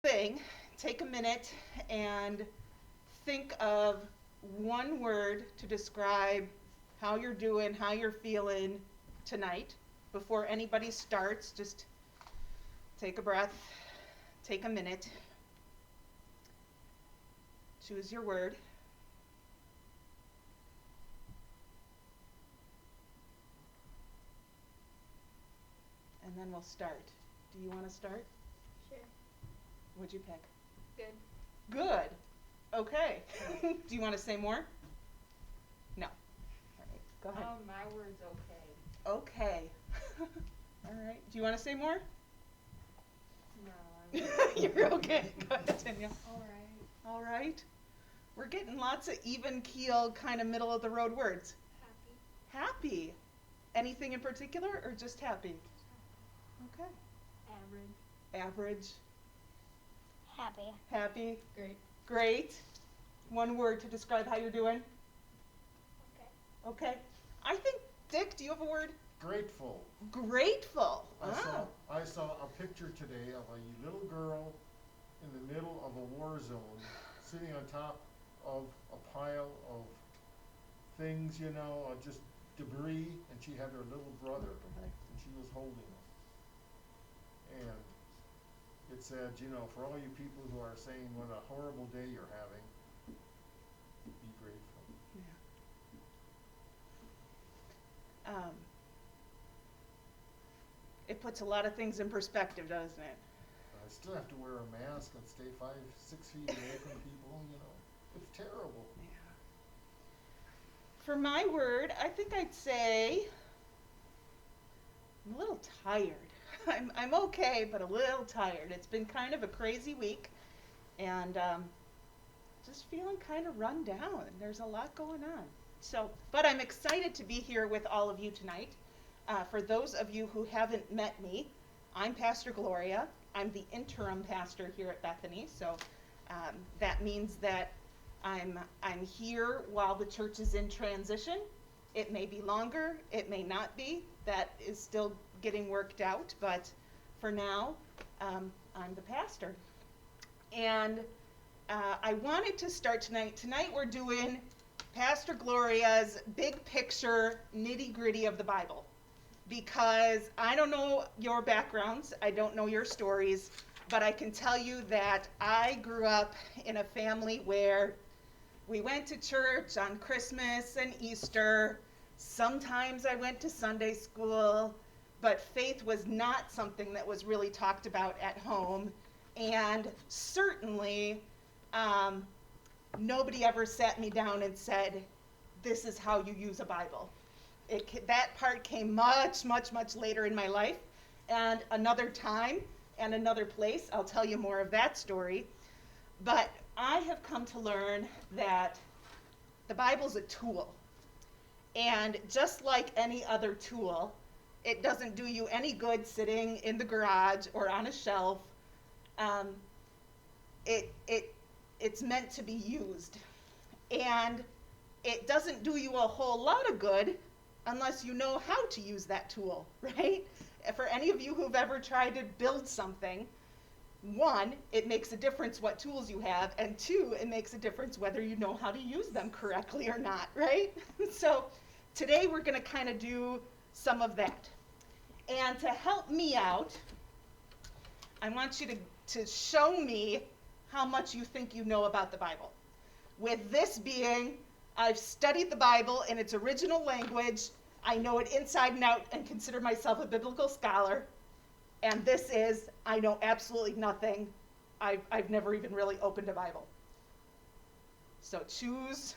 thing, take a minute and think of one word to describe how you're doing, how you're feeling tonight. Before anybody starts, just take a breath, take a minute, choose your word. And then we'll start. Do you want to start? Sure. What'd you pick? Good. Good. Okay. Do you want to say more? No. All right. Go ahead. My word's okay. Okay. All right. Do you want to say more? No, You're okay. Go ahead, Danielle. all right. All right. We're getting lots of even keel, kind of middle of the road words. Happy. Happy. Anything in particular or just happy? Okay. Average. Average. Happy. Happy. Great. Great. One word to describe how you're doing. Okay. Okay. I think, Dick, do you have a word? Grateful. Grateful. I saw a picture today of a little girl in the middle of a war zone sitting on top of a pile of things, just debris, and she had her little brother, and she was holding him. And it said, for all you people who are saying what a horrible day you're having, be grateful. Yeah. It puts a lot of things in perspective, doesn't it? I still have to wear a mask and stay 6 feet away from people, It's terrible. Yeah. For my word, I think I'd say I'm a little tired. I'm okay, but a little tired. It's been kind of a crazy week, and just feeling kind of run down. There's a lot going on. But I'm excited to be here with all of you tonight. For those of you who haven't met me, I'm Pastor Gloria. I'm the interim pastor here at Bethany, so that means that I'm here while the church is in transition. It may be longer, it may not be. That is still getting worked out, but for now, I'm the pastor. And I wanted to start tonight. Tonight we're doing Pastor Gloria's big picture nitty-gritty of the Bible. Because I don't know your backgrounds, I don't know your stories, but I can tell you that I grew up in a family where we went to church on Christmas and Easter. Sometimes I went to Sunday school, but faith was not something that was really talked about at home. And certainly, nobody ever sat me down and said, this is how you use a Bible. That part came much, much, much later in my life, and another time and another place. I'll tell you more of that story. But I have come to learn that the Bible's a tool. And just like any other tool, it doesn't do you any good sitting in the garage or on a shelf. It's meant to be used. And it doesn't do you a whole lot of good unless you know how to use that tool, right? For any of you who've ever tried to build something, one, it makes a difference what tools you have, and two, it makes a difference whether you know how to use them correctly or not, right? So today we're going to kind of do some of that. And to help me out, I want you to show me how much you think you know about the Bible. With this being, I've studied the Bible in its original language. I know it inside and out and consider myself a biblical scholar. And this is, I know absolutely nothing. I've never even really opened a Bible. So choose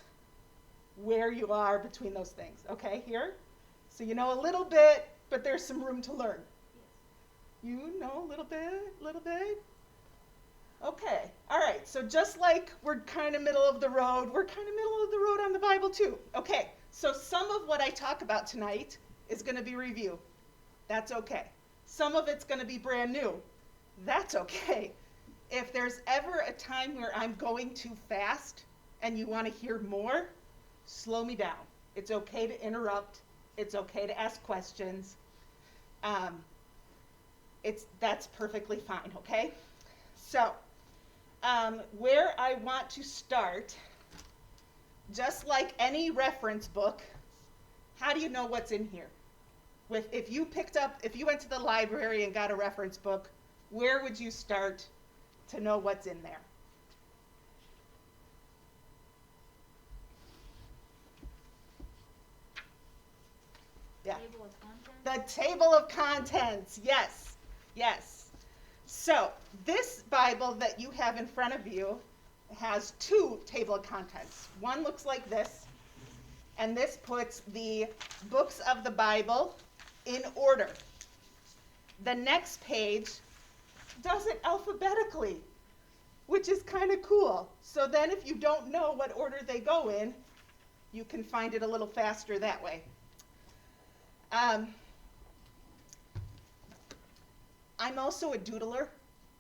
where you are between those things. Okay, here? So you know a little bit, but there's some room to learn. You know a little bit? Okay, all right, so just like we're kind of middle of the road, we're kind of middle of the road on the Bible too. Okay, so some of what I talk about tonight is going to be review. That's okay. Some of it's going to be brand new. That's okay. If there's ever a time where I'm going too fast and you want to hear more, slow me down. It's okay to interrupt. It's okay to ask questions. That's perfectly fine, okay? So where I want to start, just like any reference book, how do you know what's in here? If you went to the library and got a reference book, where would you start to know what's in there? Yeah. Table of contents? The table of contents, yes, yes. So this Bible that you have in front of you has two table of contents. One looks like this, and this puts the books of the Bible in order. The next page does it alphabetically, which is kind of cool. So then if you don't know what order they go in, you can find it a little faster that way. I'm also a doodler,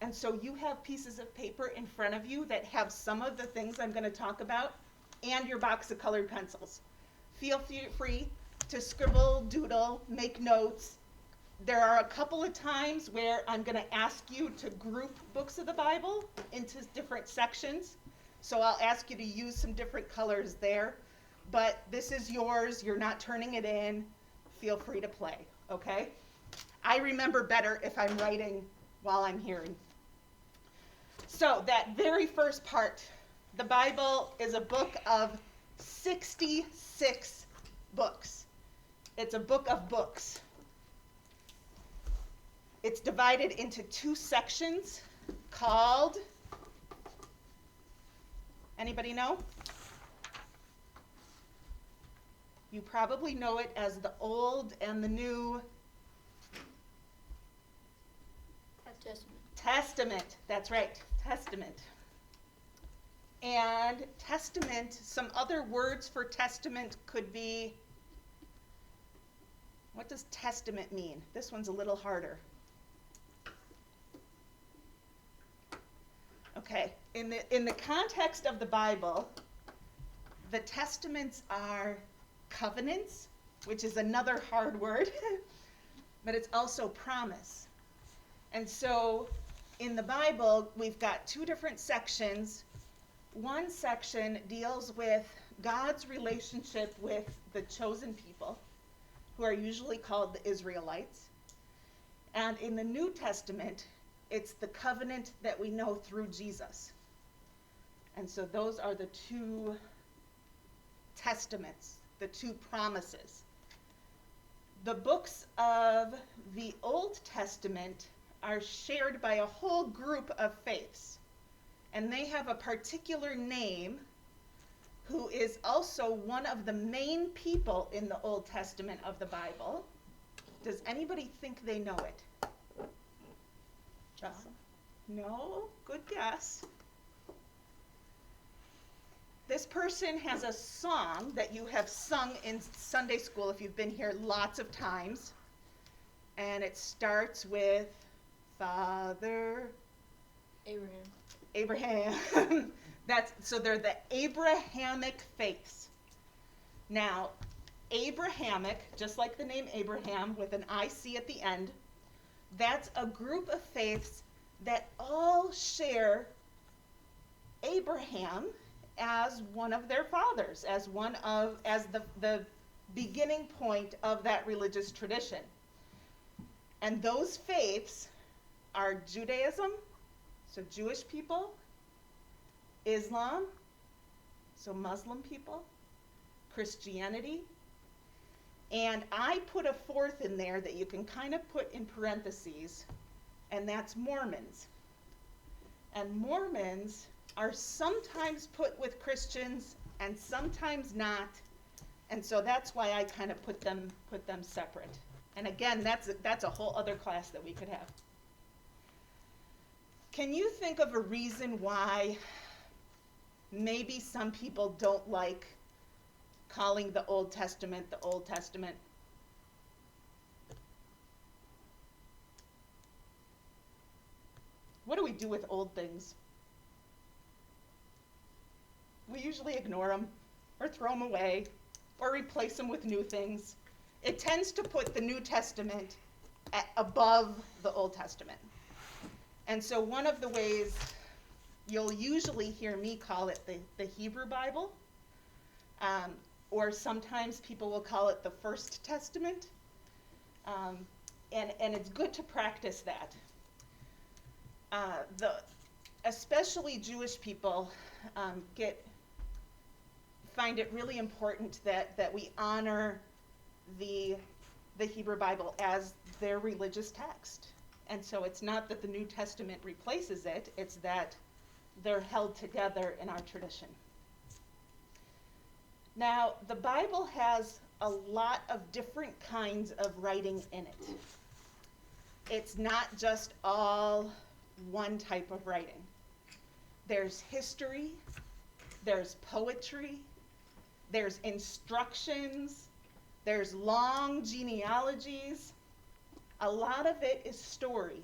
and so you have pieces of paper in front of you that have some of the things I'm going to talk about, and your box of colored pencils. Feel free to scribble, doodle, make notes. There are a couple of times where I'm going to ask you to group books of the Bible into different sections, so I'll ask you to use some different colors there, but this is yours. You're not turning it in. Feel free to play, okay? I remember better if I'm writing while I'm hearing. So that very first part, the Bible is a book of 66 books. It's a book of books. It's divided into two sections called, anybody know? You probably know it as the Old and the New Testament. That's right, Testament. And testament, some other words for testament could be, what does testament mean? This one's a little harder. Okay, in the context of the Bible, the testaments are covenants, which is another hard word, but it's also promise. And so in the Bible, we've got two different sections. One section deals with God's relationship with the chosen people, who are usually called the Israelites. And in the New Testament, it's the covenant that we know through Jesus. And so those are the two testaments, the two promises. The books of the Old Testament are shared by a whole group of faiths, and they have a particular name who is also one of the main people in the Old Testament of the Bible. Does anybody think they know it? John. No? Good guess. This person has a song that you have sung in Sunday school if you've been here lots of times, and it starts with Father Abraham. So they're the Abrahamic faiths. Now, Abrahamic, just like the name Abraham with an IC at the end, that's a group of faiths that all share Abraham as one of their fathers, as the beginning point of that religious tradition. And those faiths are Judaism, so Jewish people, Islam, so Muslim people, Christianity, and I put a fourth in there that you can kind of put in parentheses, and that's Mormons. And Mormons are sometimes put with Christians and sometimes not, and so that's why I kind of put them separate. And again, that's a whole other class that we could have. Can you think of a reason why maybe some people don't like calling the Old Testament the Old Testament? What do we do with old things? We usually ignore them or throw them away or replace them with new things. It tends to put the New Testament above the Old Testament. And so one of the ways you'll usually hear me call it the Hebrew Bible, or sometimes people will call it the First Testament, and it's good to practice that. Especially Jewish people find it really important that we honor the Hebrew Bible as their religious text. And so it's not that the New Testament replaces it, it's that they're held together in our tradition. Now, the Bible has a lot of different kinds of writing in it. It's not just all one type of writing. There's history, there's poetry, there's instructions, there's long genealogies. A lot of it is story.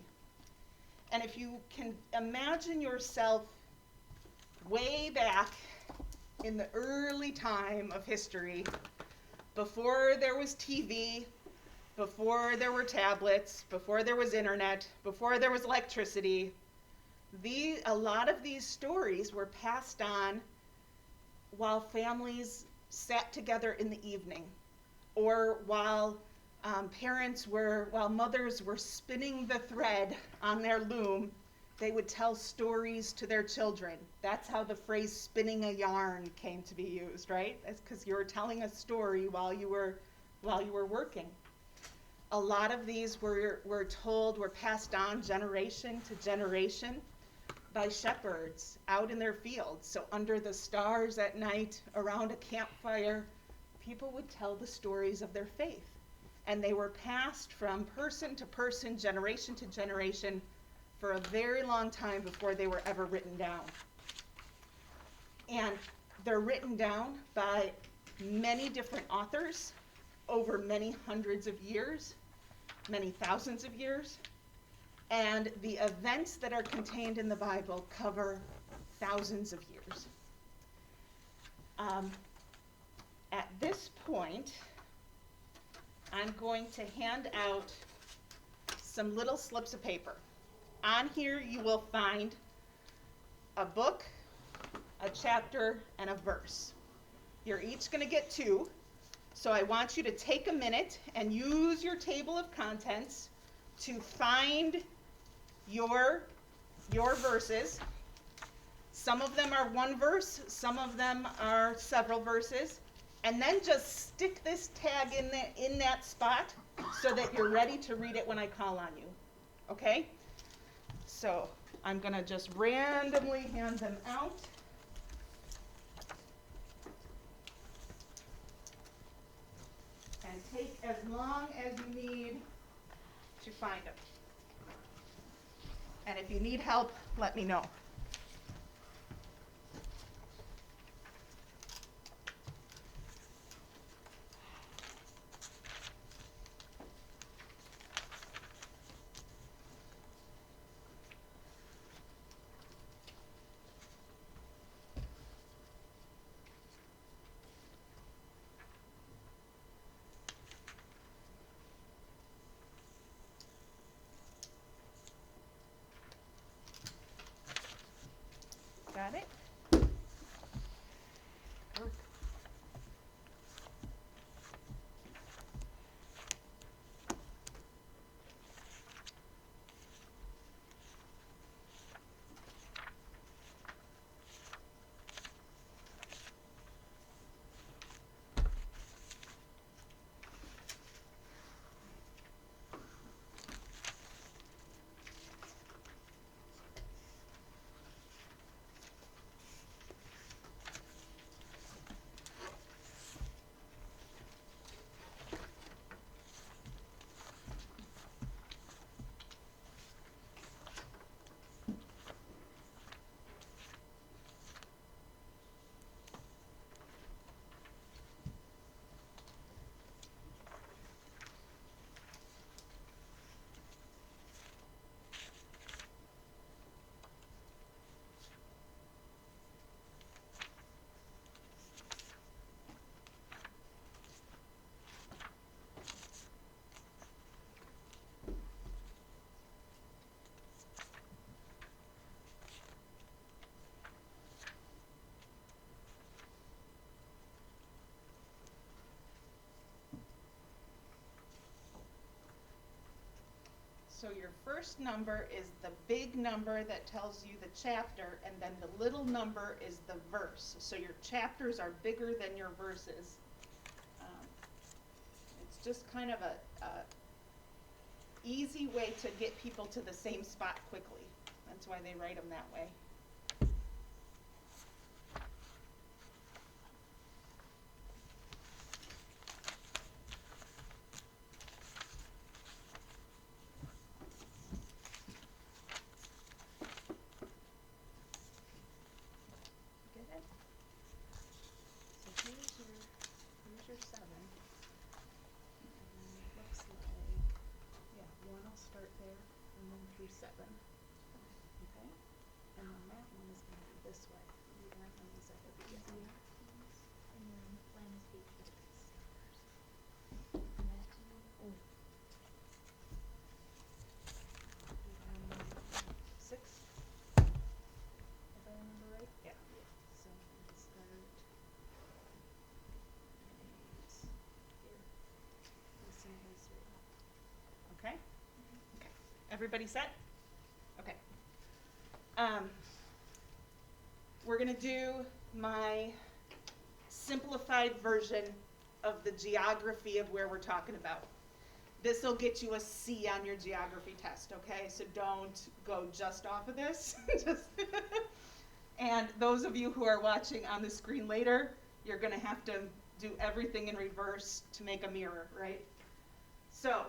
And if you can imagine yourself way back in the early time of history, before there was TV, before there were tablets, before there was internet, before there was electricity, a lot of these stories were passed on while families sat together in the evening, or while mothers were spinning the thread on their loom. They would tell stories to their children. That's how the phrase spinning a yarn came to be used, right? That's because you were telling a story while you were working. A lot of these were passed on generation to generation by shepherds out in their fields. So under the stars at night, around a campfire, people would tell the stories of their faith. And they were passed from person to person, generation to generation, for a very long time before they were ever written down. And they're written down by many different authors over many hundreds of years, many thousands of years. And the events that are contained in the Bible cover thousands of years. At this point, I'm going to hand out some little slips of paper. On here you will find a book, a chapter, and a verse. You're each going to get 2. So I want you to take a minute and use your table of contents to find your verses. Some of them are one verse, some of them are several verses. And then just stick this tag in that spot so that you're ready to read it when I call on you. Okay? So I'm going to just randomly hand them out. And take as long as you need to find them. And if you need help, let me know. Got it? So your first number is the big number that tells you the chapter, and then the little number is the verse. So your chapters are bigger than your verses. It's just kind of a easy way to get people to the same spot quickly. That's why they write them that way. Get it? So here's your 7. And it looks like, yeah, 1 will start there, and then through 7. Okay? And then that one is going to be this way. That one is at the beginning. And then plan is featured. Oh. 6? If I remember right? Yeah. So we start right here. Listen is 3. Okay? Okay. Everybody set? Okay. We're going to do my simplified version of the geography of where we're talking about. This will get you a C on your geography test, okay? So don't go just off of this. And those of you who are watching on the screen later, you're going to have to do everything in reverse to make a mirror, right? So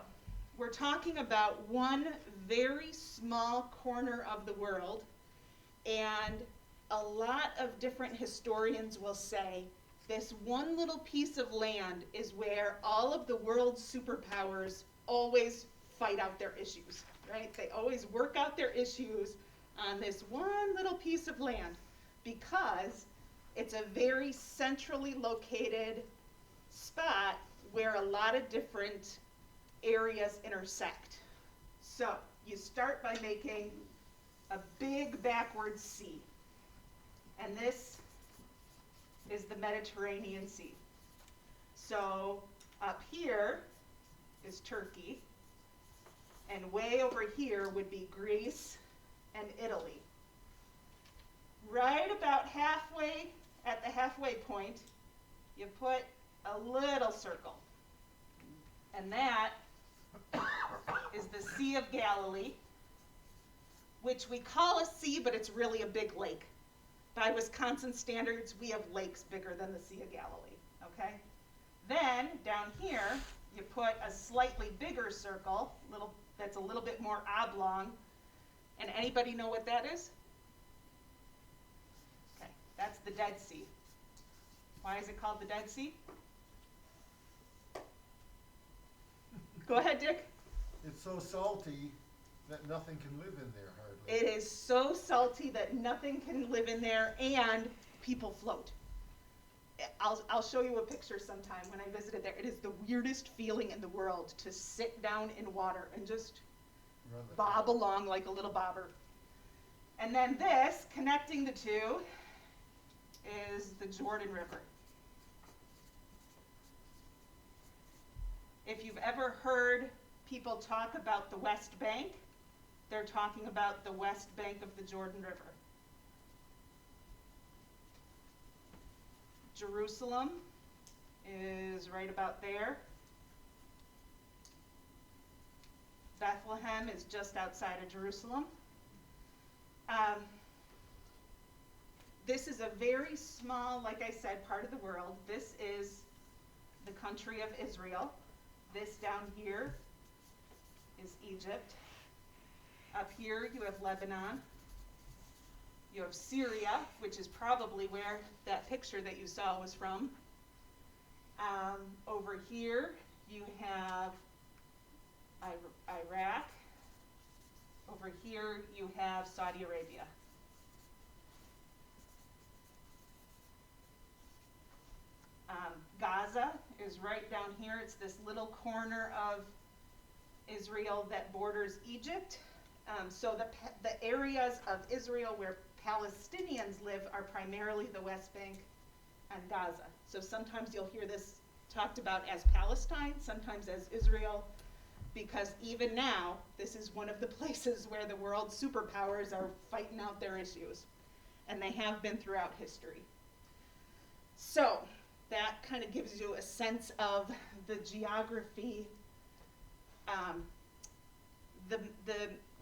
we're talking about one very small corner of the world, and a lot of different historians will say this one little piece of land is where all of the world's superpowers always fight out their issues, right? They always work out their issues on this one little piece of land because it's a very centrally located spot where a lot of different areas intersect. So you start by making a big backward C, and this is the Mediterranean Sea. So up here is Turkey, and way over here would be Greece and Italy. Right about halfway, at the halfway point, you put a little circle, and that is the Sea of Galilee, which we call a sea, but it's really a big lake. By Wisconsin standards, we have lakes bigger than the Sea of Galilee, okay? Then, down here, you put a slightly bigger circle, that's a little bit more oblong, and anybody know what that is? Okay, that's the Dead Sea. Why is it called the Dead Sea? Go ahead, Dick. It's so salty that nothing can live in there hardly. It is so salty that nothing can live in there, and people float. I'll show you a picture sometime when I visited there. It is the weirdest feeling in the world to sit down in water and just bob along like a little bobber. And then this, connecting the two, is the Jordan River. If you've ever heard people talk about the West Bank, they're talking about the west bank of the Jordan River. Jerusalem is right about there. Bethlehem is just outside of Jerusalem. This is a very small, like I said, part of the world. This is the country of Israel. This down here is Egypt. Up here you have Lebanon. You have Syria, which is probably where that picture that you saw was from. Over here you have Iraq. Over here you have Saudi Arabia. Gaza is right down here. It's this little corner of Israel that borders Egypt. So the areas of Israel where Palestinians live are primarily the West Bank and Gaza. So sometimes you'll hear this talked about as Palestine, sometimes as Israel. because even now, this is one of the places where the world superpowers are fighting out their issues, and they have been throughout history. So, that kind of gives you a sense of the geography.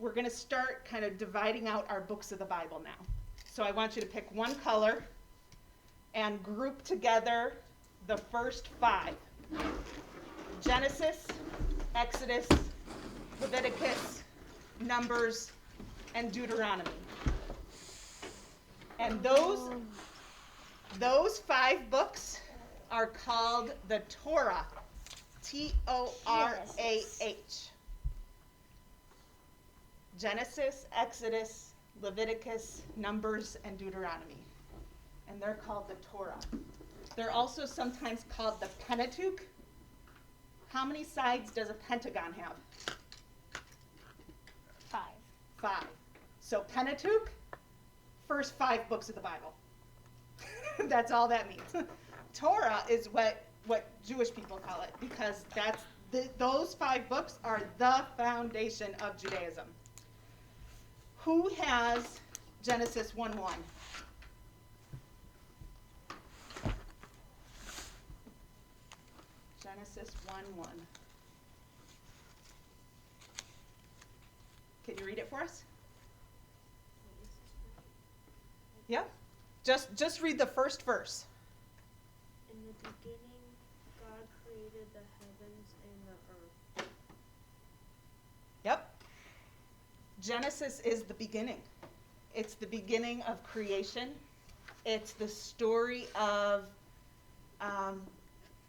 We're going to start kind of dividing out our books of the Bible now. So I want you to pick one color and group together the first 5. Genesis, Exodus, Leviticus, Numbers, and Deuteronomy. And those 5 books are called the Torah. Torah. Genesis, Exodus, Leviticus, Numbers, and Deuteronomy. And they're called the Torah. They're also sometimes called the Pentateuch. How many sides does a pentagon have? 5. 5. So Pentateuch, first 5 books of the Bible. That's all that means. Torah is what Jewish people call it, because those 5 books are the foundation of Judaism. Who has Genesis 1:1? Genesis 1:1. Can you read it for us? Yeah. Just read the first verse. In the beginning, God created the heavens and the earth. Yep. Genesis is the beginning. It's the beginning of creation. It's the story of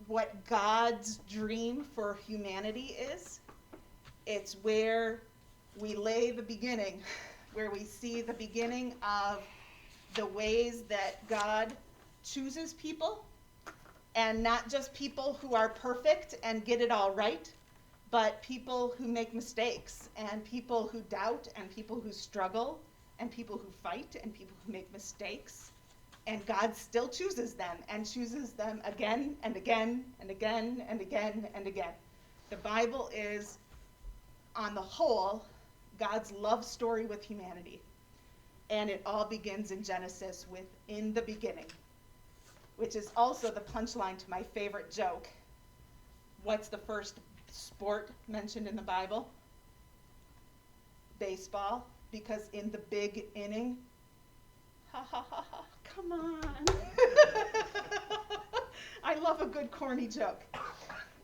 what God's dream for humanity is. It's where we lay the beginning, where we see the beginning of the ways that God chooses people, and not just people who are perfect and get it all right, but people who make mistakes, and people who doubt, and people who struggle, and people who fight, and people who make mistakes. And God still chooses them, and chooses them again, and again, and again, and again, and again. The Bible is, on the whole, God's love story with humanity. And it all begins in Genesis with "in the beginning," which is also the punchline to my favorite joke. What's the first sport mentioned in the Bible? Baseball, because in the big inning. Ha ha ha ha, come on. I love a good corny joke.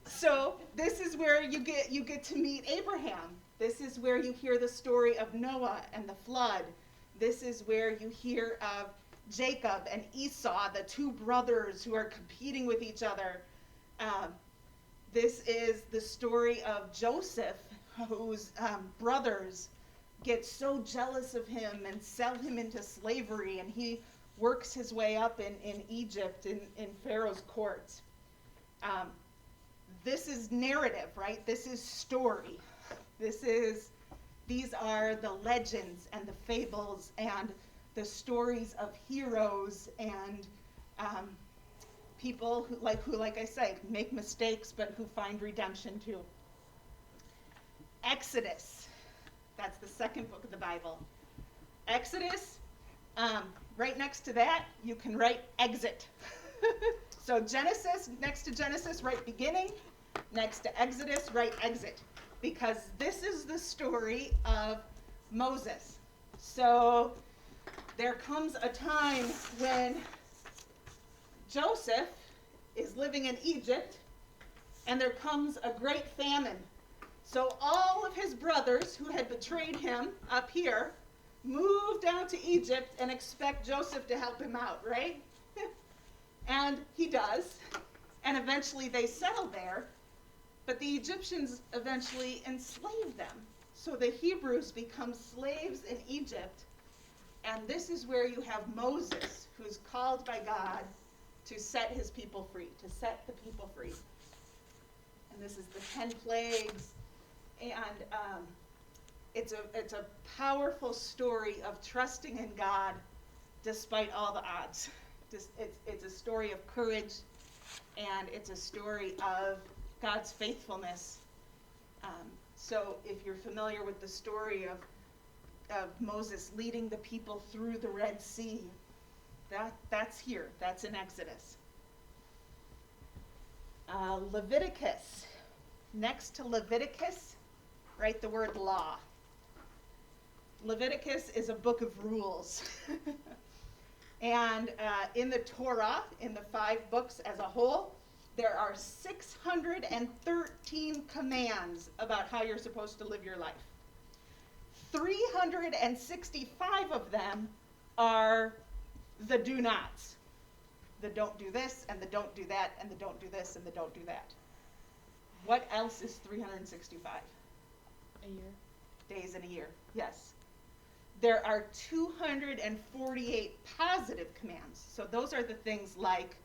So this is where you get to meet Abraham. This is where you hear the story of Noah and the flood. This is where you hear of Jacob and Esau, the 2 brothers who are competing with each other. This is the story of Joseph, whose brothers get so jealous of him and sell him into slavery, and he works his way up in Egypt, in Pharaoh's court. This is narrative, right? This is story. These are the legends and the fables and the stories of heroes and people who, like I say, make mistakes but who find redemption too. Exodus, that's the second book of the Bible. Exodus, right next to that, you can write exit. So Genesis, next to Genesis, write beginning. Next to Exodus, write exit. Because this is the story of Moses. So there comes a time when Joseph is living in Egypt, and there comes a great famine. So all of his brothers who had betrayed him up here move down to Egypt and expect Joseph to help him out, right? And he does. And eventually they settle there. But the Egyptians eventually enslave them. So the Hebrews become slaves in Egypt. And this is where you have Moses, who's called by God to set his people free, to set the people free. And this is the 10 plagues. And it's a powerful story of trusting in God despite all the odds. It's a story of courage, and it's a story of God's faithfulness So if you're familiar with the story of Moses leading the people through the Red Sea, that's here. That's in Exodus. Leviticus. Next to Leviticus, write the word law. Leviticus is a book of rules. And in the Torah, in the 5 books as a whole, there are 613 commands about how you're supposed to live your life. 365 of them are the do nots. The don't do this, and the don't do that, and the don't do this, and the don't do that. What else is 365? A year. Days in a year, yes. There are 248 positive commands. So those are the things like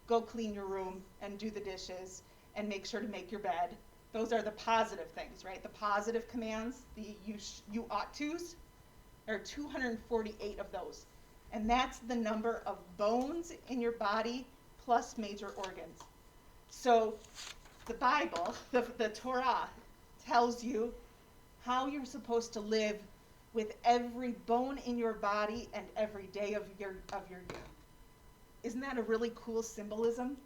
go clean your room and do the dishes and make sure to make your bed. Those are the positive things, right? The positive commands, the you ought to's. There are 248 of those. And that's the number of bones in your body plus major organs. So the Bible, the Torah, tells you how you're supposed to live with every bone in your body and every day of your year. Isn't that a really cool symbolism?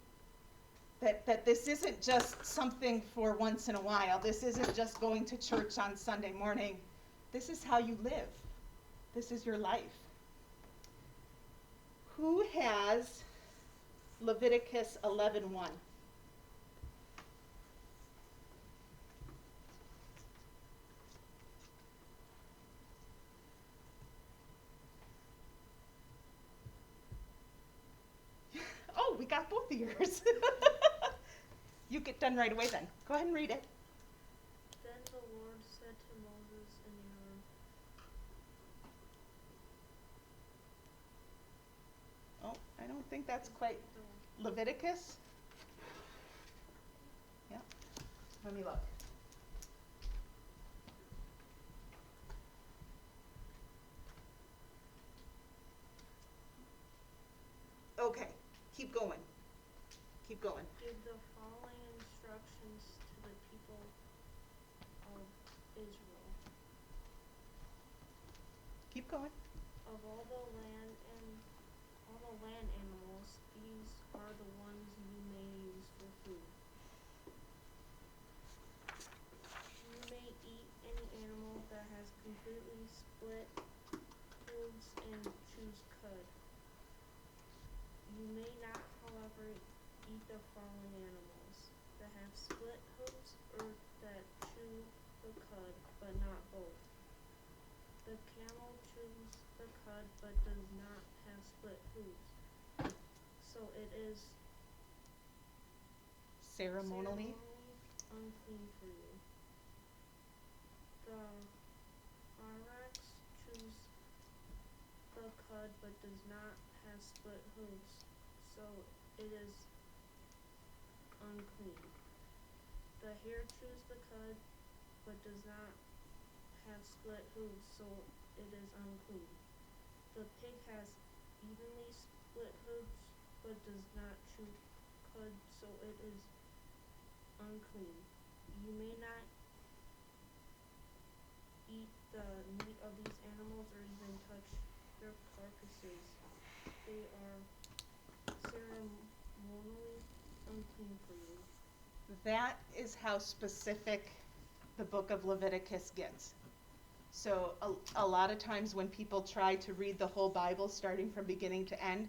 That this isn't just something for once in a while. This isn't just going to church on Sunday morning. This is how you live. This is your life. Who has Leviticus 11:1? Oh, we got both of yours. You get done right away then. Go ahead and read it. Then the Lord said to Moses and Aaron, Oh, I don't think that's quite Leviticus. Yeah. Let me look. Okay, keep going. Keep going. give the following instructions to the people of Israel. Keep going. Of all the land animals, these are the ones you may use for food. You may eat any animal that has completely split hooves and chews cud. You may not, however, eat the following animals: that have split hooves or that chew the cud, but not both. The camel chews the cud but does not have split hooves, so it is Ceremonially. unclean for you. The oryx chews the cud but does not have split hooves, so it is unclean. The hare chews the cud but does not have split hooves, so it is unclean. The pig has evenly split hooves but does not chew cud, so it is unclean. You may not eat the meat of these animals or even touch their carcasses. They are ceremonially unclean for you. That is how specific the book of Leviticus gets. So a lot of times when people try to read the whole Bible starting from beginning to end,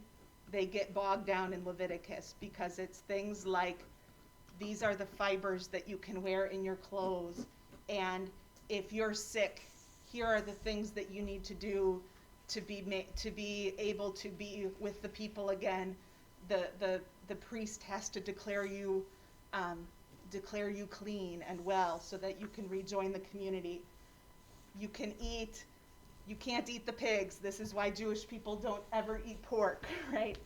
they get bogged down in Leviticus because it's things like these are the fibers that you can wear in your clothes, and if you're sick, here are the things that you need to do to be able to be with the people again. The priest has to declare you clean and well so that you can rejoin the community. You can't eat the pigs. This is why Jewish people don't ever eat pork, right?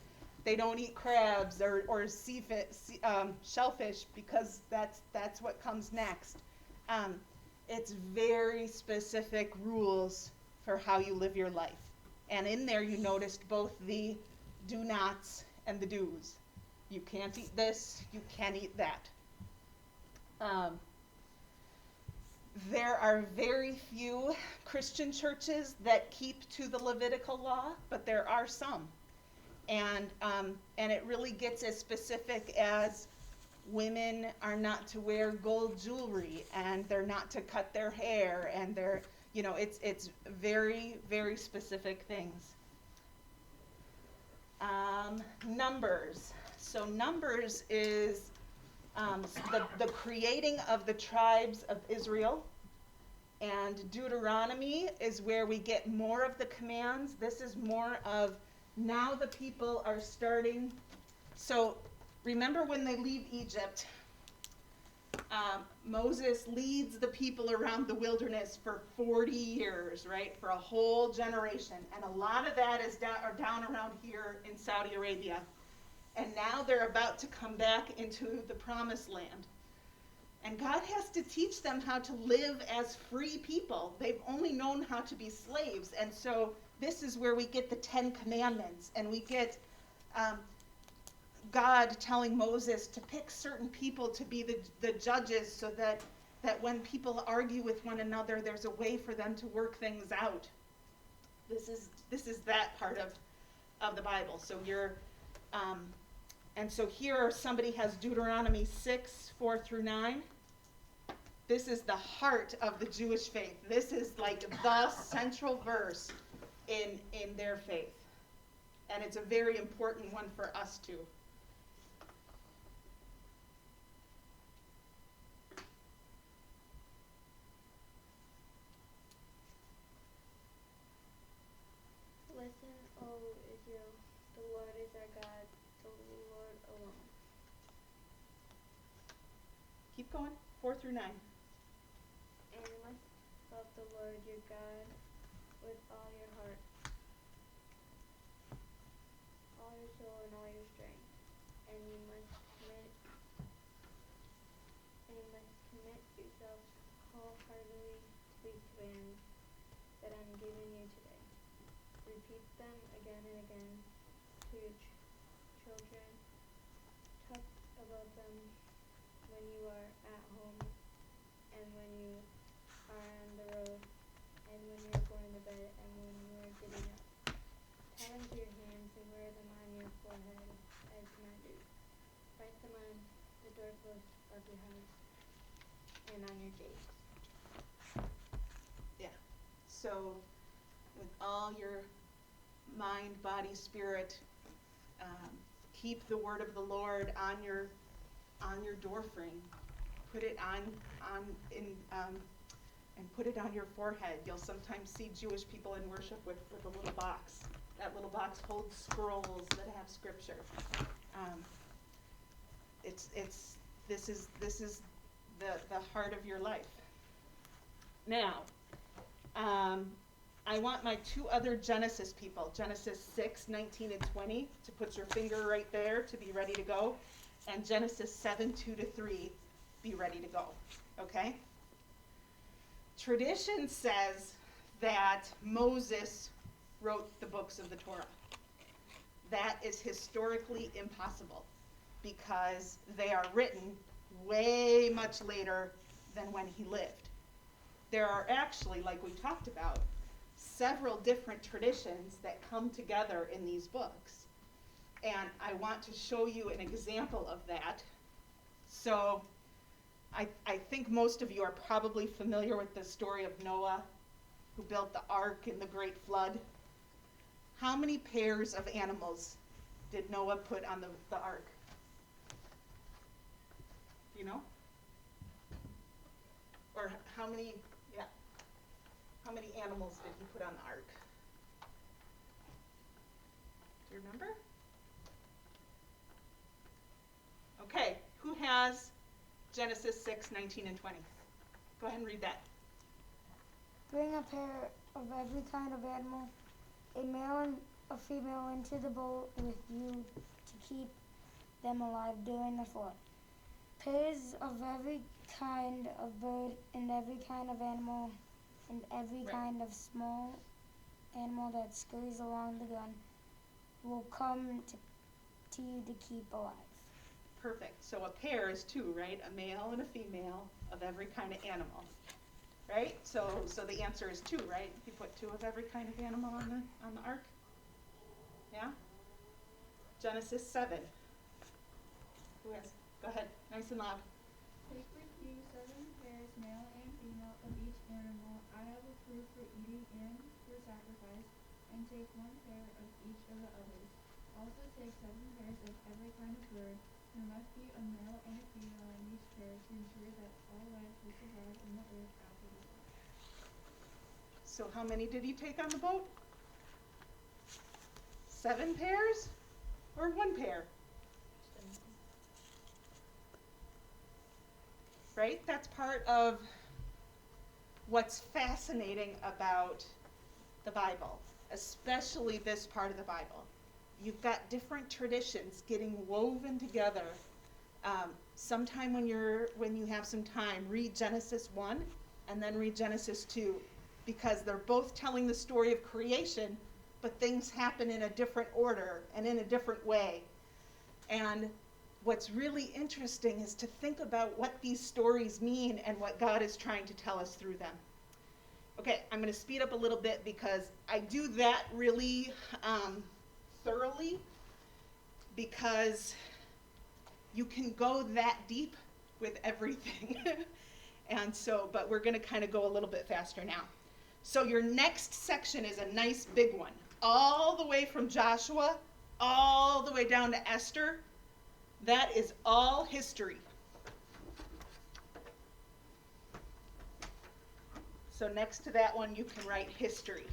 They don't eat crabs or shellfish because that's what comes next. It's very specific rules for how you live your life. And in there you noticed both the do nots and the do's. You can't eat this, you can't eat that. There are very few Christian churches that keep to the Levitical law, but there are some. And it really gets as specific as women are not to wear gold jewelry, and they're not to cut their hair, and it's very, very specific things. Numbers. So Numbers is the creating of the tribes of Israel. And Deuteronomy is where we get more of the commands. This is more of now the people are starting. So remember when they leave Egypt, Moses leads the people around the wilderness for 40 years, right? For a whole generation. And a lot of that is down around here in Saudi Arabia. And now they're about to come back into the promised land. And God has to teach them how to live as free people. They've only known how to be slaves. And so this is where we get the 10 Commandments. And we get God telling Moses to pick certain people to be the judges, so that when people argue with one another, there's a way for them to work things out. This is that part of the Bible. So and so here somebody has Deuteronomy 6, 4 through 9. This is the heart of the Jewish faith. This is like the central verse in their faith. And it's a very important one for us too. Listen, O Israel, the Lord is our God, the Lord alone. Keep going, 4 through 9. And you must love the Lord your God with all your heart, all your soul, and all your strength. And you must commit yourselves wholeheartedly to these commands that I'm giving you today. Repeat them again and again to your children. Talk about them when you are at home, and when you are on the road, and when you are going to bed, and when you are getting up. Tie them to your hands and wear them on your forehead as commanded. Write them on the doorposts of your house and on your gates. Yeah. So with all your mind, body, spirit, keep the word of the Lord on your door frame. Put it and put it on your forehead. You'll sometimes see Jewish people in worship with a little box. That little box holds scrolls that have scripture. This is the heart of your life. Now, I want my two other Genesis people, Genesis 6, 19 and 20, to put your finger right there to be ready to go, and Genesis 7, 2 to 3, be ready to go, okay? Tradition says that Moses wrote the books of the Torah. That is historically impossible, because they are written way much later than when he lived. There are actually, like we talked about, several different traditions that come together in these books. And I want to show you an example of that. So I think most of you are probably familiar with the story of Noah, who built the ark in the great flood. How many pairs of animals did Noah put on the ark? Do you know? Or how many animals did he put on the ark? Do you remember? Okay, who has Genesis 6, 19 and 20? Go ahead and read that. Bring a pair of every kind of animal, a male and a female, into the boat with you to keep them alive during the flood. Pairs of every kind of bird and every kind of animal and every kind of small animal that scurries along the ground will come to you to keep alive. Perfect. So a pair is two, right? A male and a female of every kind of animal. right? So the answer is 2, right? You put 2 of every kind of animal on the ark. Yeah? Genesis 7. Who has? Go ahead, nice and loud. Take with you 7 pairs, male and female, of each animal I have approved for eating and for sacrifice, and take 1 pair of each of the others. Also take 7 pairs of every kind of bird. There must be a male and a female in each pair to ensure that all life will survive on the earth after the flood. So how many did he take on the boat? 7 pairs or 1 pair? Right? That's part of what's fascinating about the Bible, especially this part of the Bible. You've got different traditions getting woven together. Sometime when you have some time, read Genesis 1 and then read Genesis 2, because they're both telling the story of creation, but things happen in a different order and in a different way. And what's really interesting is to think about what these stories mean and what God is trying to tell us through them. Okay, I'm going to speed up a little bit because I do that really thoroughly, because you can go that deep with everything. And so, but we're going to kind of go a little bit faster now. So your next section is a nice big one, all the way from Joshua, all the way down to Esther. That is all history. So next to that one, you can write history.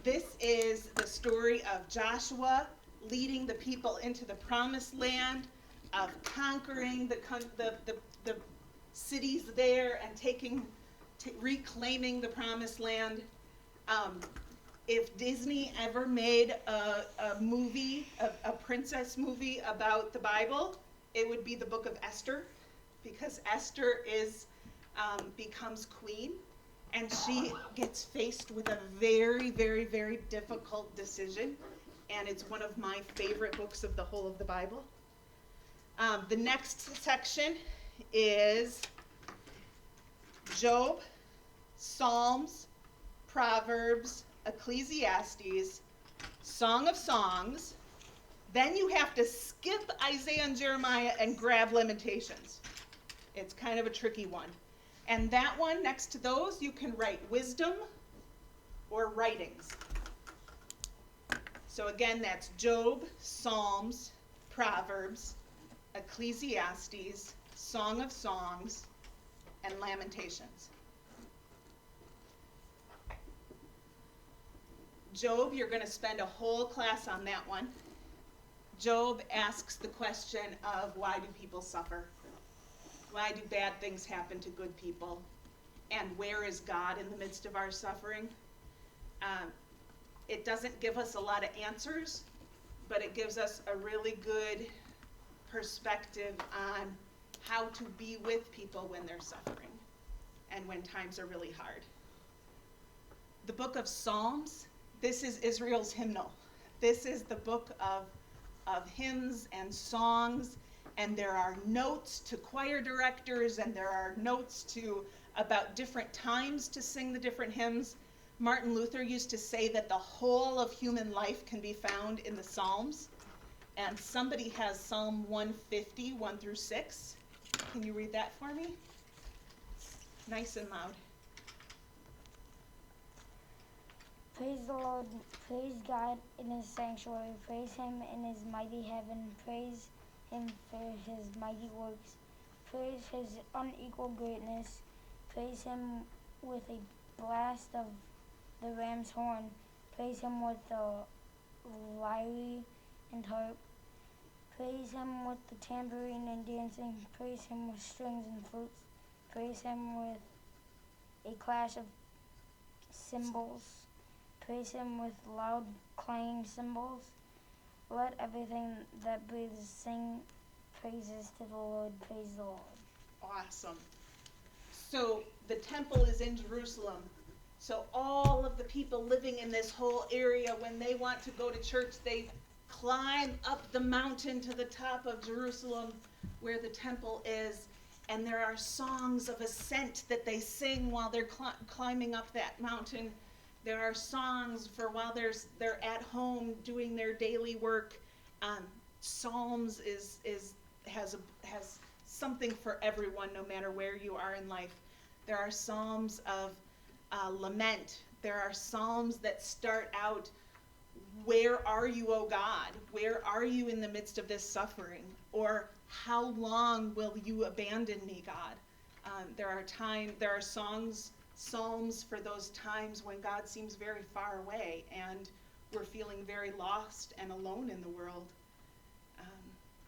This is the story of Joshua leading the people into the promised land, of conquering the cities there and reclaiming the promised land. If Disney ever made a movie, a princess movie about the Bible, it would be the book of Esther, because Esther becomes queen, and she gets faced with a very, very, very difficult decision, and it's one of my favorite books of the whole of the Bible. The next section is Job, Psalms, Proverbs, Ecclesiastes, Song of Songs. Then you have to skip Isaiah and Jeremiah and grab Lamentations. It's kind of a tricky one. And that one, next to those, you can write wisdom or writings. So again, that's Job, Psalms, Proverbs, Ecclesiastes, Song of Songs, and Lamentations. Job, you're going to spend a whole class on that one. Job asks the question of, why do people suffer? Why do bad things happen to good people? And where is God in the midst of our suffering? It doesn't give us a lot of answers, but it gives us a really good perspective on how to be with people when they're suffering and when times are really hard. The book of Psalms, this is Israel's hymnal. This is the book of hymns and songs, and there are notes to choir directors, and there are notes about different times to sing the different hymns. Martin Luther used to say that the whole of human life can be found in the Psalms, and somebody has Psalm 150, 1 through 6. Can you read that for me? Nice and loud. Praise the Lord, praise God in his sanctuary, praise him in his mighty heaven, praise him for his mighty works, praise his unequaled greatness, praise him with a blast of the ram's horn, praise him with the lyre and harp, praise him with the tambourine and dancing, praise him with strings and flutes, praise him with a clash of cymbals, praise him with loud clanging cymbals. Let everything that breathes sing praises to the Lord. Praise the Lord. Awesome. So the temple is in Jerusalem. So all of the people living in this whole area, when they want to go to church, they climb up the mountain to the top of Jerusalem where the temple is, And there are songs of ascent that they sing while they're climbing up that mountain. There are songs for while they're at home doing their daily work. Psalms has something for everyone, no matter where you are in life. There are psalms of lament. There are psalms that start out, "Where are you, O God? Where are you in the midst of this suffering?" Or, "How long will you abandon me, God?" There are psalms for those times when God seems very far away and we're feeling very lost and alone in the world.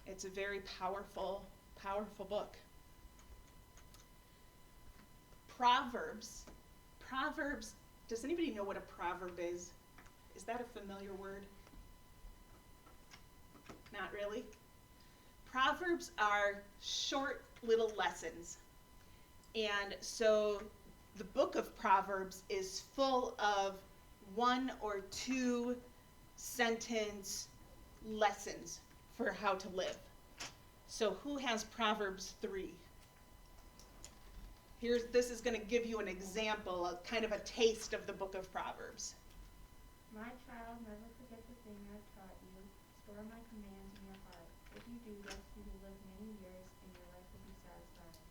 It's a very powerful, powerful book. Proverbs. Does anybody know what a proverb is? Is that a familiar word? Not really? Proverbs are short little lessons. And so the book of Proverbs is full of 1 or 2 sentence lessons for how to live. So who has Proverbs 3? This is going to give you an example, a kind of a taste of the book of Proverbs. My child, never forget the thing I've taught you. Store my commands in your heart. If you do this, you will live many years, and your life will be satisfied.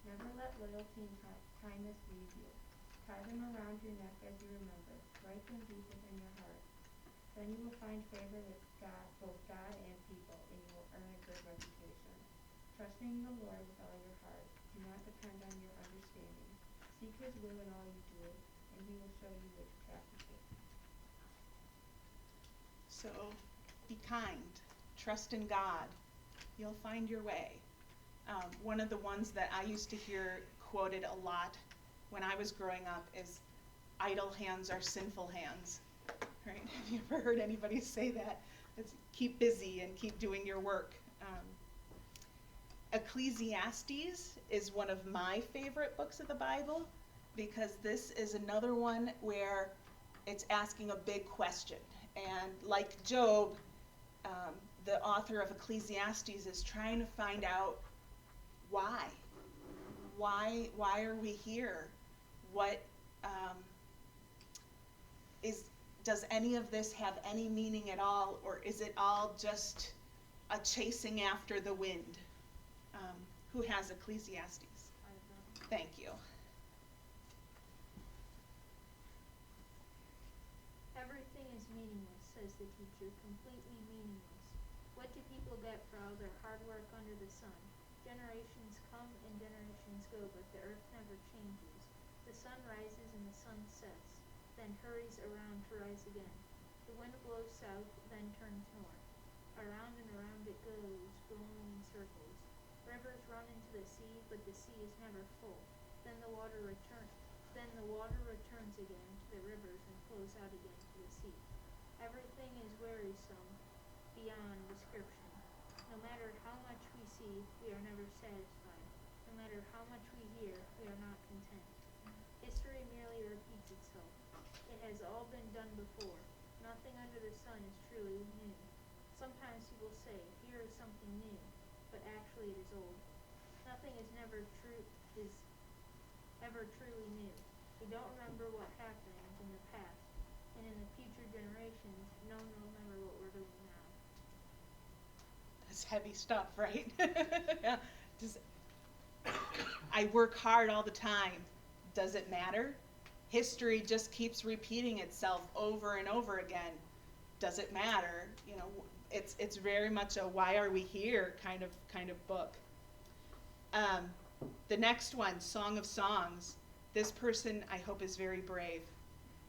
Never let loyalty and kindness leave you. Tie them around your neck as you remember. Write them deep within your heart. Then you will find favor with God, both God and people, and you will earn a good reputation. Trust in the Lord with all your heart. Do not depend on your understanding. Seek His will in all you do, and He will show you which path to take. So be kind. Trust in God. You'll find your way. One of the ones that I used to hear quoted a lot when I was growing up is, "Idle hands are sinful hands." Right? Have you ever heard anybody say that? It's keep busy and keep doing your work. Ecclesiastes is one of my favorite books of the Bible because this is another one where it's asking a big question. And like Job, the author of Ecclesiastes is trying to find out why. Why are we here? What does any of this have any meaning at all, or is it all just a chasing after the wind? Who has Ecclesiastes? Thank you. Everything is meaningless, says the teacher, completely meaningless. What do people get for all their hard work under the sun? Generations come and generations go, but the earth never changes. The sun rises and the sun sets, then hurries around to rise again. The wind blows south, then turns north. Around and around it goes, going in circles. Rivers run into the sea, but the sea is never full. Then the water returns again to the rivers and flows out again to the sea. Everything is wearisome beyond description. No matter how much we see, we are never satisfied. No matter how much we hear, we are not content. History merely repeats itself. It has all been done before. Nothing under the sun is truly new. Sometimes people say, here is something new, but actually it is old. Nothing is ever truly new. We don't remember what happened in the past, and in the future generations, no one will remember what we're doing now. That's heavy stuff, right? Yeah. I work hard all the time. Does it matter? History just keeps repeating itself over and over again. Does it matter? You know, it's very much a why are we here kind of book. The next one, Song of Songs. This person, I hope, is very brave.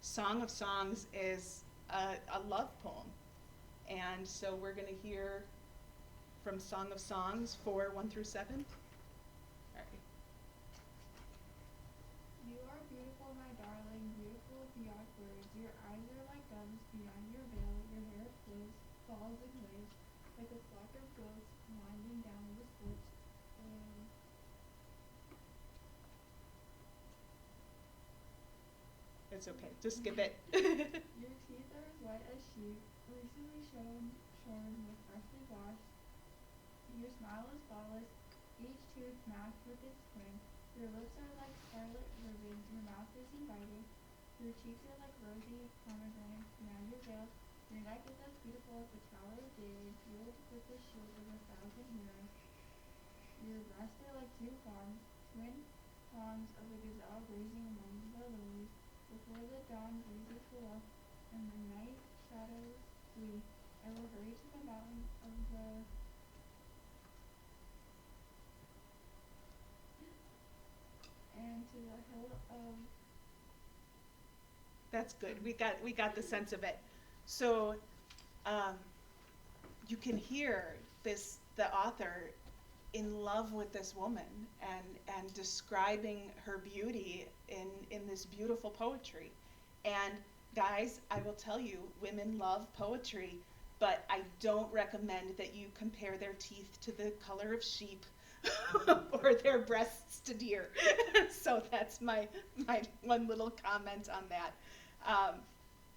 Song of Songs is a love poem. And so we're going to hear from Song of Songs 4, 1 through 7. All right. You are beautiful, my darling, beautiful beyond words. Your eyes are like doves beyond your veil. Your hair falls in waves, like a flock of goats winding down the slopes. It's okay. Just skip it. Your teeth are as white as sheep, recently shorn with freshly washed. Your smile is flawless, each tooth matched with its twin. Your lips are like scarlet ribbons, your mouth is inviting, your cheeks are like rosy pomegranates around your veil, your neck is as beautiful as the Tower of David, jeweled with the shield of 1,000 heroes. Your breasts are like two fawns, twin fawns of a gazelle grazing among the lilies, before the dawn breezes blow, and the night shadows flee. I will hurry to the mountain of the and to the hill of That's good. We got the sense of it. So you can hear the author in love with this woman and describing her beauty in this beautiful poetry. And guys, I will tell you, women love poetry, but I don't recommend that you compare their teeth to the color of sheep or their breasts to deer. So that's my one little comment on that.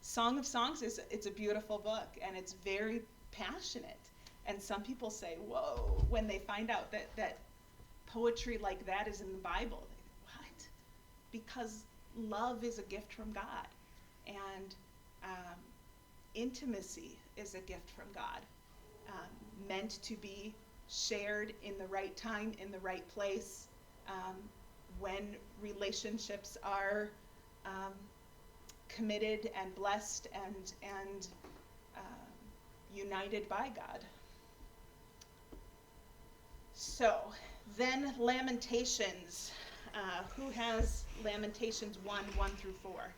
Song of Songs it's a beautiful book, and it's very passionate. And some people say, whoa, when they find out that poetry like that is in the Bible. What? Because love is a gift from God. And intimacy is a gift from God, meant to be shared in the right time, in the right place, when relationships are committed and blessed and united by God. So then Lamentations. Who has Lamentations 1:1-4?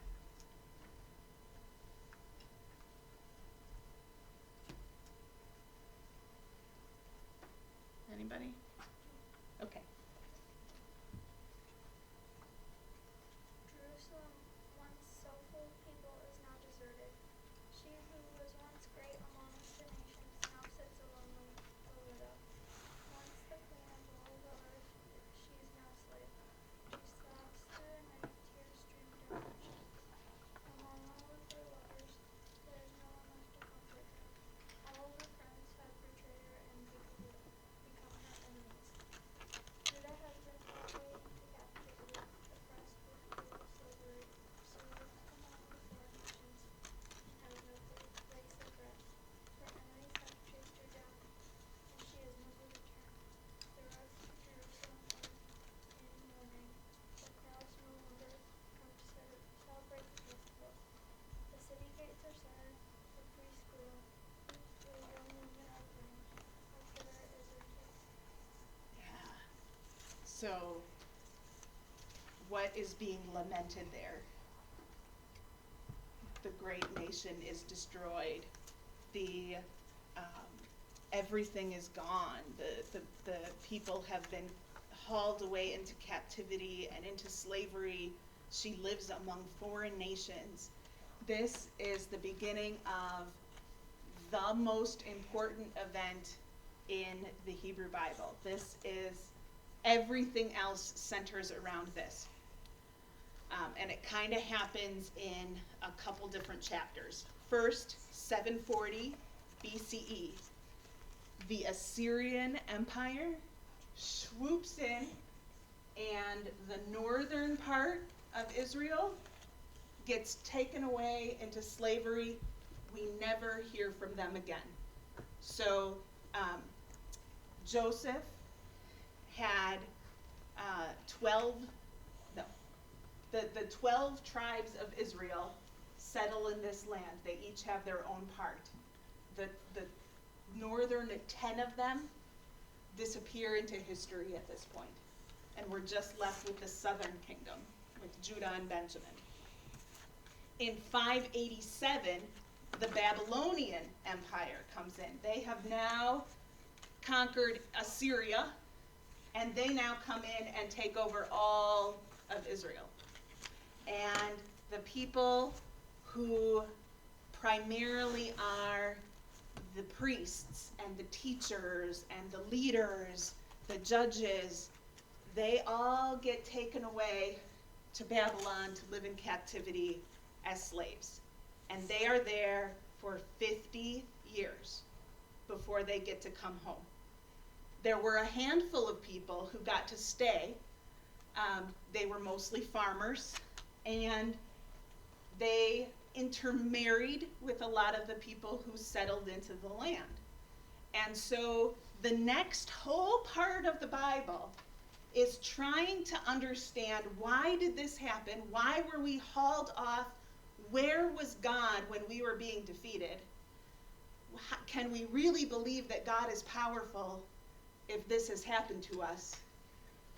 Anybody? Okay. Jerusalem, once so full of people, is now deserted. She who was once great amongst the nations now sits alone, a widow. Once the queen of all the earth, she is now slave. She sobs through the night, tears stream down her cheeks. Among all of her lovers, there is no one left to comfort her. All of her friends have betrayed her and become her enemies. Judah has been brought away into captivity, oppressed with cruel slavery. She lives among the foreign nations and has no place of rest. Her enemies have chased her down, and she has never returned. The rest of Jerusalem is in mourning. The crowds no longer come to celebrate the festival. The city gates are sad, the priests groan. The young women are crying. How bitter is their case. Yeah. So what is being lamented there? The great nation is destroyed. The everything is gone. The people have been hauled away into captivity and into slavery. She lives among foreign nations. This is the beginning of the most important event in the Hebrew Bible. This is, everything else centers around this. And it kind of happens in a couple different chapters. First, 740 BCE, the Assyrian Empire swoops in, and the northern part of Israel gets taken away into slavery. We never hear from them again. So Joseph had the 12 tribes of Israel settle in this land. They each have their own part. The northern 10 of them disappear into history at this point, and we're just left with the southern kingdom, with Judah and Benjamin. In 587, the Babylonian Empire comes in. They have now conquered Assyria, and they now come in and take over all of Israel. And the people who primarily are the priests and the teachers and the leaders, the judges, they all get taken away to Babylon to live in captivity as slaves. And they are there for 50 years before they get to come home. There were a handful of people who got to stay. They were mostly farmers, and they intermarried with a lot of the people who settled into the land. And so the next whole part of the Bible is trying to understand, why did this happen? Why were we hauled off? Where was God when we were being defeated? Can we really believe that God is powerful if this has happened to us?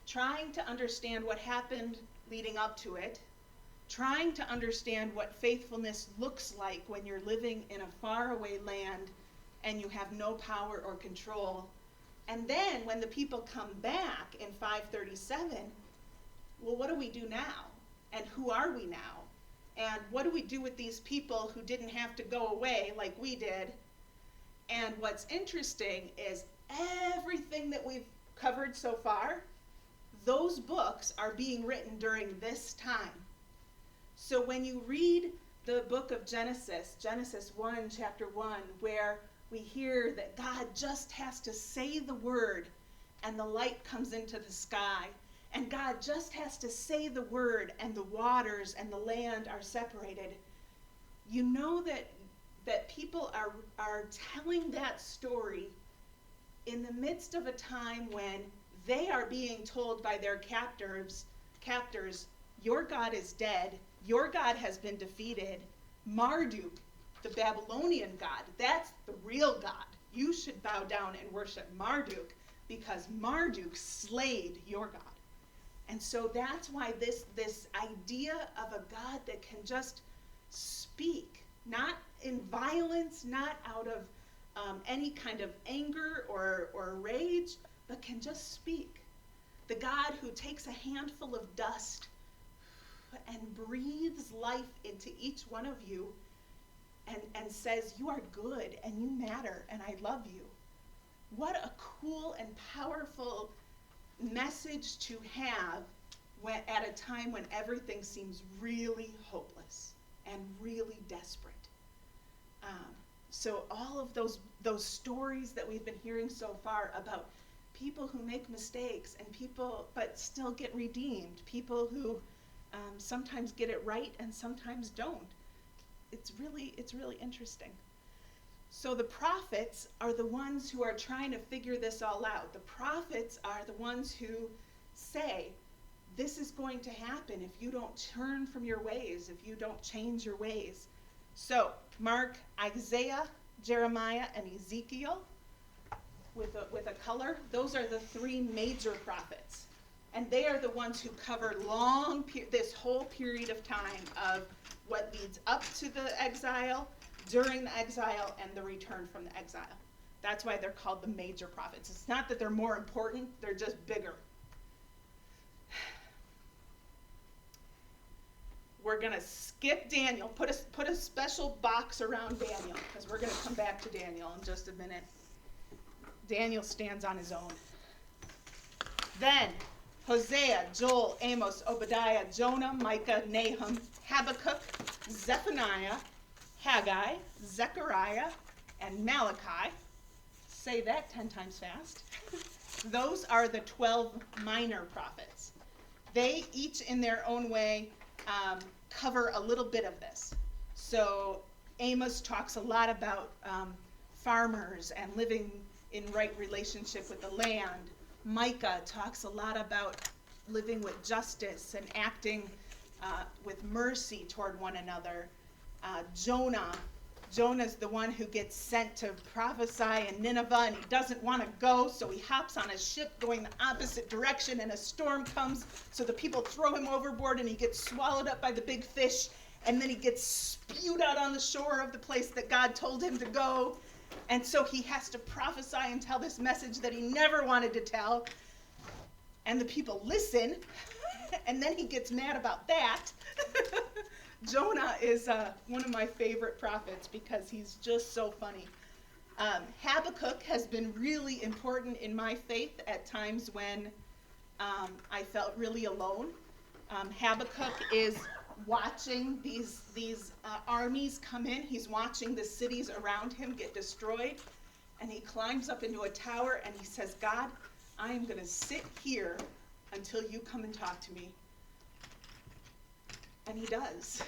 Trying to understand what happened leading up to it, trying to understand what faithfulness looks like when you're living in a faraway land and you have no power or control. And then when the people come back in 537, well, what do we do now? And who are we now? And what do we do with these people who didn't have to go away like we did? And what's interesting is everything that we've covered so far, those books are being written during this time. So when you read the book of Genesis, Genesis 1, chapter 1, where we hear that God just has to say the word and the light comes into the sky, and God just has to say the word and the waters and the land are separated, you know that people are telling that story in the midst of a time when they are being told by their captors, your God is dead, your God has been defeated. Marduk, the Babylonian god, that's the real God. You should bow down and worship Marduk because Marduk slayed your God. And so that's why this idea of a God that can just speak, not in violence, not out of any kind of anger or rage, but can just speak. The God who takes a handful of dust and breathes life into each one of you and says, you are good and you matter and I love you. What a cool and powerful message to have at a time when everything seems really hopeless and really desperate. So all of those stories that we've been hearing so far about people who make mistakes and people but still get redeemed, people who sometimes get it right and sometimes don't. It's really interesting. So the prophets are the ones who are trying to figure this all out. The prophets are the ones who say, this is going to happen if you don't turn from your ways, if you don't change your ways. So mark Isaiah, Jeremiah, and Ezekiel with a color. Those are the three major prophets. And they are the ones who cover this whole period of time of what leads up to the exile, during the exile, and the return from the exile. That's why they're called the major prophets. It's not that they're more important, they're just bigger. We're going to skip Daniel, put a special box around Daniel, because we're going to come back to Daniel in just a minute. Daniel stands on his own. Then, Hosea, Joel, Amos, Obadiah, Jonah, Micah, Nahum, Habakkuk, Zephaniah, Haggai, Zechariah, and Malachi. Say that 10 times fast. Those are the 12 minor prophets. They each in their own way cover a little bit of this. So Amos talks a lot about farmers and living in right relationship with the land. Micah talks a lot about living with justice and acting with mercy toward one another. Jonah's the one who gets sent to prophesy in Nineveh, and he doesn't want to go, so he hops on a ship going the opposite direction, and a storm comes, so the people throw him overboard, and he gets swallowed up by the big fish, and then he gets spewed out on the shore of the place that God told him to go. And so he has to prophesy and tell this message that he never wanted to tell. And the people listen, and then he gets mad about that. Jonah is one of my favorite prophets because he's just so funny. Habakkuk has been really important in my faith at times when I felt really alone. Habakkuk is watching these armies come in. He's watching the cities around him get destroyed. and he climbs up into a tower and he says, God, I am going to sit here until you come and talk to me. And he does.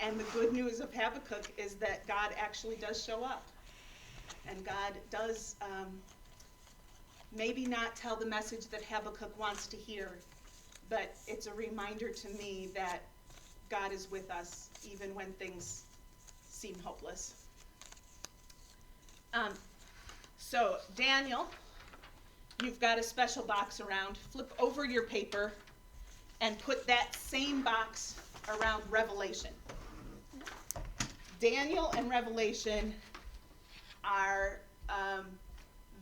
And the good news of Habakkuk is that God actually does show up. And God does maybe not tell the message that Habakkuk wants to hear, but it's a reminder to me that God is with us even when things seem hopeless. So Daniel, you've got a special box around. Flip over your paper and put that same box around Revelation. Daniel and Revelation are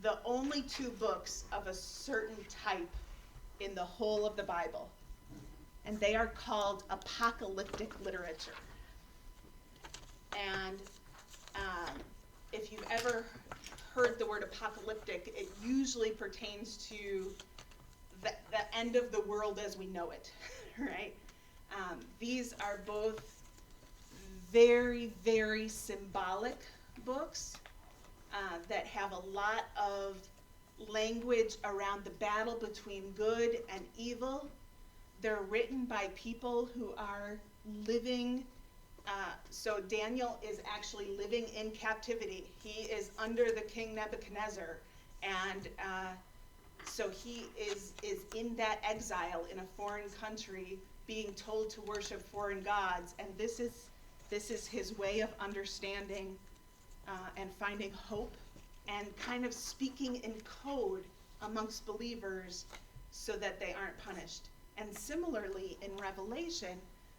the only two books of a certain type in the whole of the Bible. And they are called apocalyptic literature. And if you've ever heard the word apocalyptic, it usually pertains to the end of the world as we know it, right? These are both very, very symbolic books that have a lot of language around the battle between good and evil. They're written by people who are living, so Daniel is actually living in captivity. He is under the king Nebuchadnezzar, and so he is in that exile in a foreign country, being told to worship foreign gods, and this is his way of understanding and finding hope and kind of speaking in code amongst believers so that they aren't punished. And similarly, in Revelation,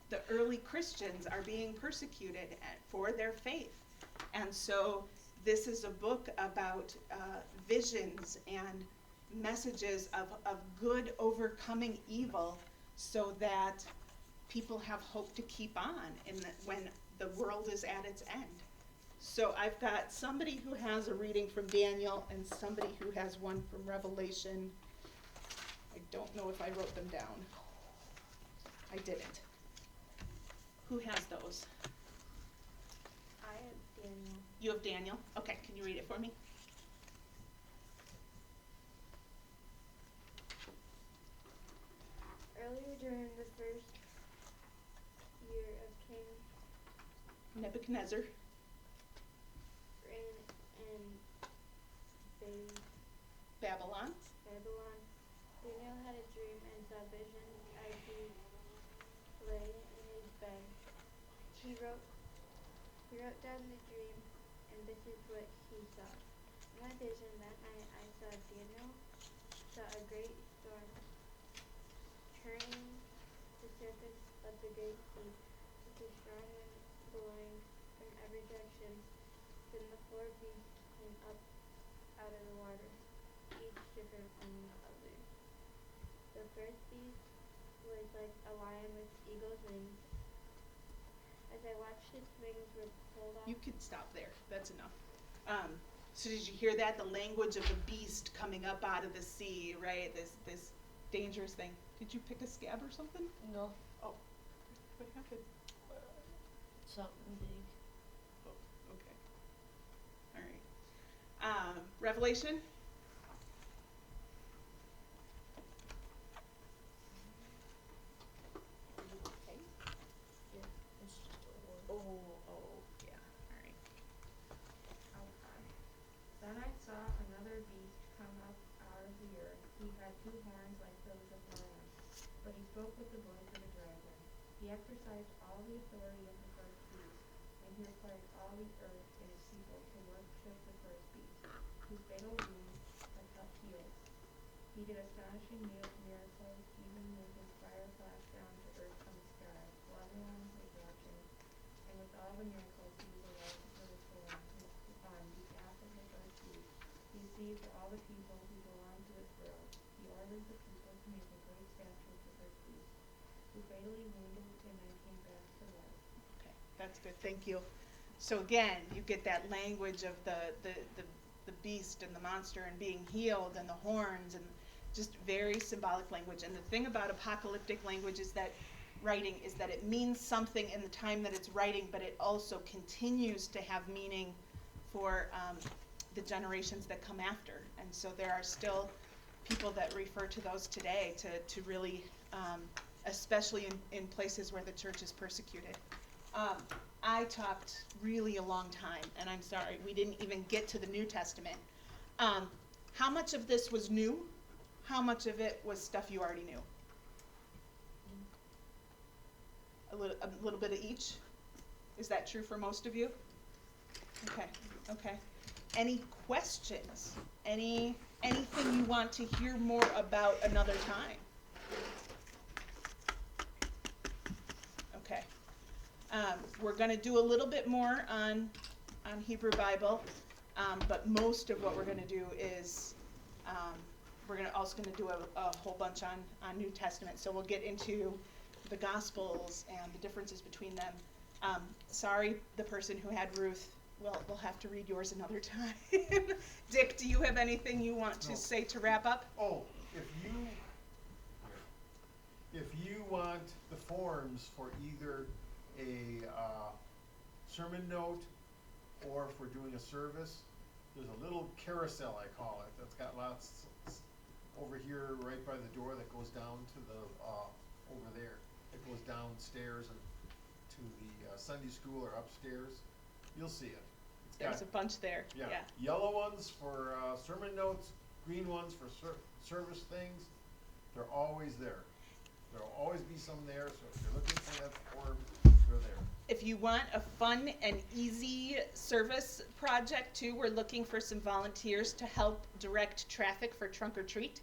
the early Christians are being persecuted for their faith. And so this is a book about visions and messages of good overcoming evil so that people have hope to keep on when the world is at its end. So I've got somebody who has a reading from Daniel and somebody who has one from Revelation. I don't know if I wrote them down. I didn't. Who has those? I have Daniel. You have Daniel? Okay, can you read it for me? Earlier during the first year of King Nebuchadnezzar. reign in Babylon. Babylon, Daniel had a dream and saw visions as he lay in his bed. He wrote down the dream, and this is what he saw. In my vision that night I saw Daniel saw a great storm turning the surface of the great sea, with a strong wind blowing from every direction. Then the four beasts came up out of the water, each different from the other. The first beast was like a lion with eagle's wings. As I watched, its wings were pulled off. You can stop there. That's enough. So did you hear that? The language of the beast coming up out of the sea, right? This dangerous thing. Did you pick a scab or something? No, Oh, what happened? something big. Oh, okay. All right. Revelation? Okay. Yeah, it's just a word. Oh, yeah. All right. Then I saw another beast come up out of the earth. He had two horns like those of lion, but he spoke with the voice of a dragon. He exercised all the authority of the first beast, and he required all the earth and its people to worship the first beast, whose fatal wound had cut heals. He did astonishing miracles, even when his fire flashed down to earth from the sky, while everyone was watching. And with all the miracles, he was allowed to put his hand on behalf of the first beast. He seized all the people who belonged to this world. He ordered the people to make a great statue of the first beast, who fatally wounded and then came back to life. Okay, that's good. Thank you. So again, you get that language of the beast and the monster and being healed and the horns and just very symbolic language. And the thing about apocalyptic language is that writing is that it means something in the time that it's writing, but it also continues to have meaning for the generations that come after. And so there are still people that refer to those today to really, especially in places where the church is persecuted. I talked really a long time, and I'm sorry, we didn't even get to the New Testament. How much of this was new? How much of it was stuff you already knew? A little bit of each? Is that true for most of you? Okay. Any questions? Anything you want to hear more about another time? Okay. We're going to do a little bit more on Hebrew Bible, but most of what we're going to do is we're also going to do a whole bunch on New Testament. So we'll get into the Gospels and the differences between them. Sorry, the person who had Ruth. We'll have to read yours another time. Dick, do you have anything you want to say to wrap up? Oh, if you want the forms for either a sermon note or for doing a service, there's a little carousel, I call it, that's got lots over here right by the door that goes down to the over there. It goes downstairs and to the Sunday school or upstairs. You'll see it. There's a bunch there. Yeah. Yellow ones for sermon notes, green ones for service things. They're always there. There'll always be some there, so if you're looking for that form, they're there. If you want a fun and easy service project too, we're looking for some volunteers to help direct traffic for Trunk or Treat.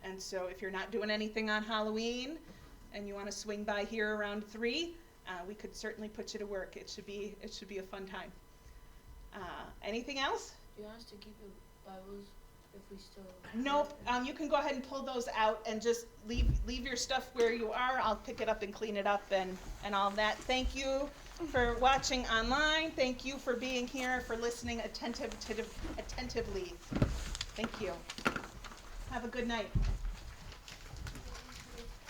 And so if you're not doing anything on Halloween and you want to swing by here around 3, we could certainly put you to work. It should be a fun time. Anything else? Do you want us to keep the Bibles if we still? Nope. You can go ahead and pull those out and just leave your stuff where you are. I'll pick it up and clean it up and all that. Thank you for watching online. Thank you for being here, for listening attentively. Thank you. Have a good night.